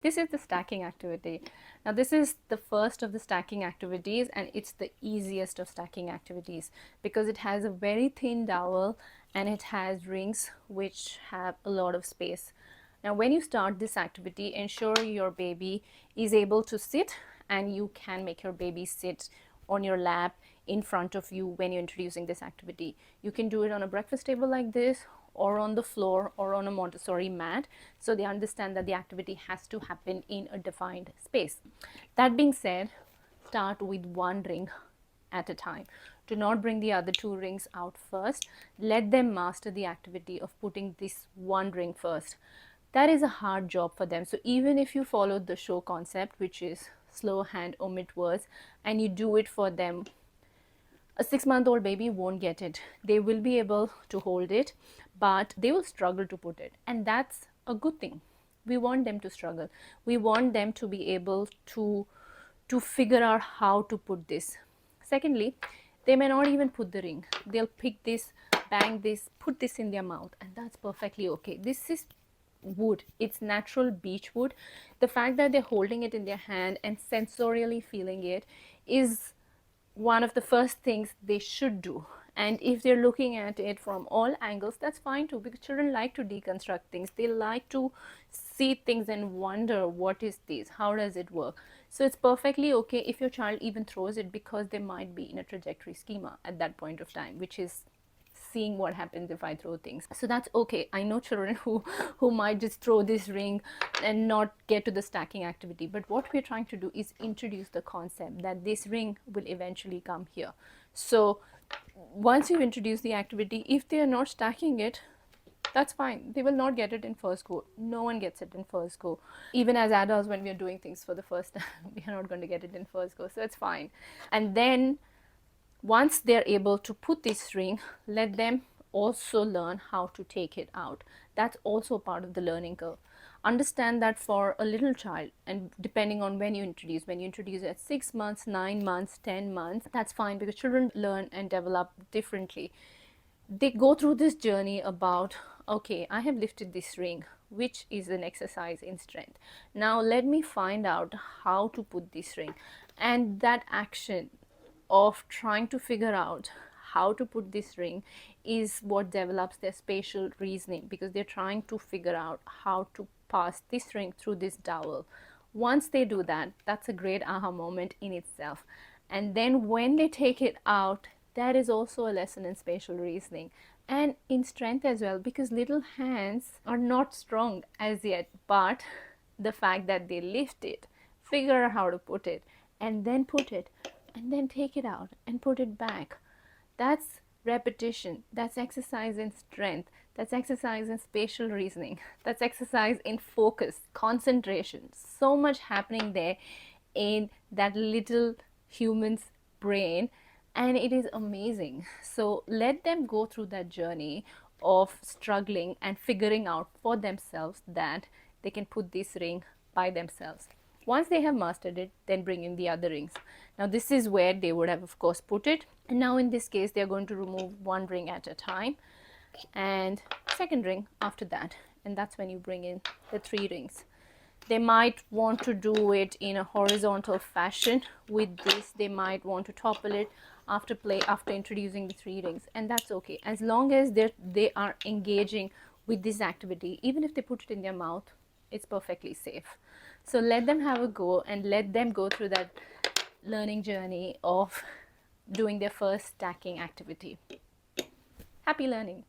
This is the stacking activity. Now this is the first of the stacking activities, and it's the easiest of stacking activities because it has a very thin dowel and it has rings which have a lot of space. Now when you start this activity, ensure your baby is able to sit, and you can make your baby sit on your lap in front of you when you're introducing this activity. You can do it on a breakfast table like this, or on the floor, or on a Montessori mat, so they understand that the activity has to happen in a defined space. That being said, start with one ring at a time. Do not bring the other two rings out first. Let them master the activity of putting this one ring first. That is a hard job for them. So even if you follow the show concept, which is slow hand, omit words, and you do it for them, a 6-month-old baby won't get it. They will be able to hold it, but they will struggle to put it, and that's a good thing. We want them to struggle. We want them to be able to figure out how to put this. Secondly, they may not even put the ring. They'll pick this, bang this, put this in their mouth, and that's perfectly okay. This is wood. It's natural beech wood. The fact that they're holding it in their hand and sensorially feeling it is one of the first things they should do. And if they're looking at it from all angles, that's fine too, because children like to deconstruct things. They like to see things and wonder, what is this, how does it work? So it's perfectly okay if your child even throws it, because they might be in a trajectory schema at that point of time, which is seeing what happens if I throw things. So that's okay. I know children who might just throw this ring and not get to the stacking activity. But what we're trying to do is introduce the concept that this ring will eventually come here. So once you introduce the activity, if they are not stacking it, that's fine. They will not get it in first go. No one gets it in first go. Even as adults, when we are doing things for the first time, we are not going to get it in first go. So it's fine. And then once they're able to put this ring, let them also learn how to take it out. That's also part of the learning curve. Understand that for a little child, and depending on when you introduce it at 6 months, 9 months, 10 months, that's fine, because children learn and develop differently. They go through this journey about, okay, I have lifted this ring, which is an exercise in strength. Now let me find out how to put this ring. And that action of trying to figure out how to put this ring is what develops their spatial reasoning, because they're trying to figure out how to pass this ring through this dowel. Once they do that, that's a great aha moment in itself. And then when they take it out, that is also a lesson in spatial reasoning and in strength as well, because little hands are not strong as yet, but the fact that they lift it, figure out how to put it, and then put it, and then take it out and put it back, that's repetition. That's exercise in strength. That's exercise in spatial reasoning. That's exercise in focus, concentration. So much happening there in that little human's brain, and it is amazing. So let them go through that journey of struggling and figuring out for themselves that they can put this ring by themselves. Once they have mastered it, then bring in the other rings. Now this is where they would have, of course, put it. And now in this case, they're going to remove one ring at a time and second ring after that. And that's when you bring in the 3 rings. They might want to do it in a horizontal fashion with this. They might want to topple it after introducing the 3 rings. And that's okay. As long as they are engaging with this activity, even if they put it in their mouth, it's perfectly safe. So let them have a go and let them go through that learning journey of doing their first stacking activity. Happy learning!